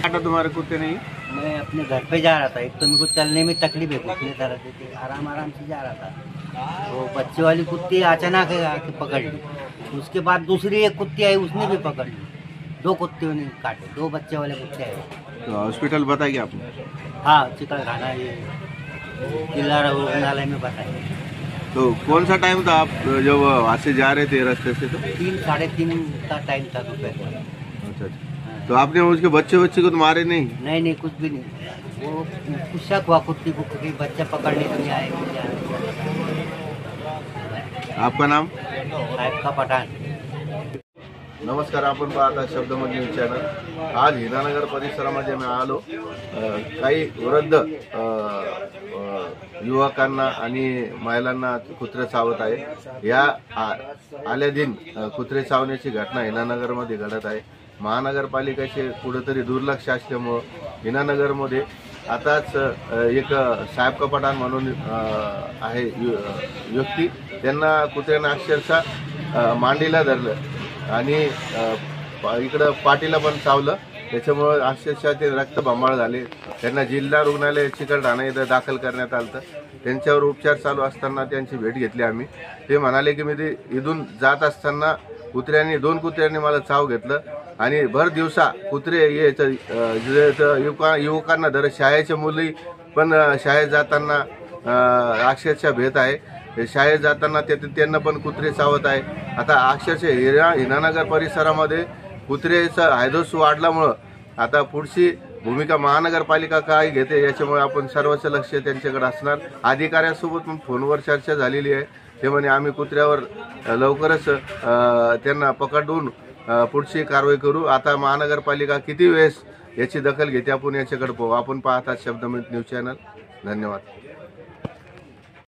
काटा तुम्हारे कुत्ते नहीं? मैं अपने घर पे जा रहा था। एक तो मेरे को चलने में तकलीफ है, घुटने दर्द थे, आराम आराम से जा रहा था। तो बच्चे वाली कुत्ती अचानक आके पकड़ ली। उसके बाद दूसरी एक कुत्ती आई, उसने भी पकड़ ली। 2 कुत्तियों ने काटे, 2 बच्चे वाले कुत्ते आए। तो हॉस्पिटल बताया क्या आपने? हाँ, चिकलखाना ये जिला रुग्णालय में बताया। तो कौन सा टाइम था आप जब वहाँ से जा रहे थे रास्ते से? तो 3 साढ़े 3 का टाइम था दोपहर का। अच्छा अच्छा। तो आपने उसके बच्चे को तो मारे नहीं? नहीं, कुछ भी नहीं। वो कुछ शक हुआ कुत्ती को कि बच्चा पकड़ने तो नहीं आएगा। आपका नाम? साहेब का पठाण। नमस्कार, आपण पाहता शब्दमंजरी न्यूज चॅनल। आज हिनानगर परिसरामध्ये मी आलो। काही वृद्ध युवकांना आणि महिलांना कुत्रे चावत आहे। या आल्या दिन कुत्रे चावण्याची घटना हिनानगरमध्ये घडत आहे। महानगरपालिकेचे कुठेतरी दुर्लक्ष असल्यामुळे हिनानगरमध्ये आताच एक साहेब का पठाण म्हणून आहे व्यक्ती, त्यांना कुत्र्याने अक्षरशः मांडीला धरलं आणि इकडं पाठीला पण चावलं। त्याच्यामुळे अक्षरशः ते रक्तबंबाळ झाले। त्यांना जिल्हा रुग्णालय चिकलठाणा इथं दाखल करण्यात आलं। त्यांच्यावर उपचार चालू असताना त्यांची भेट घेतली आम्ही। ते म्हणाले की मी ते इथून जात असताना 2 कुत्र्यांनी मला चाव घेतलं आणि भर दिवसा कुत्रे युवकांना धर, शाळेच्या मुली पण शाळेत जाताना अक्षरशः भेट आहे। शाळेत जाताना त्यांना पण कुत्रे चावत आहे। आता अक्षरशः हिनानगर परिसरामध्ये कुत्र्याचा हायदोस वाढल्यामुळे आता पुढची भूमिका महानगरपालिका काय घेते याच्यामुळे आपण सर्वच लक्ष त्यांच्याकडे असणार। अधिकाऱ्यांसोबत पण फोनवर चर्चा झालेली आहे। ते म्हणे आम्ही कुत्र्यावर लवकरच त्यांना पकडून पुढची कारवाई करू। आता महानगरपालिका किती वेळेस याची दखल घेते आपण याच्याकडे पाहू। आपण पाहतात शब्दमंजरी न्यूज चॅनल। धन्यवाद।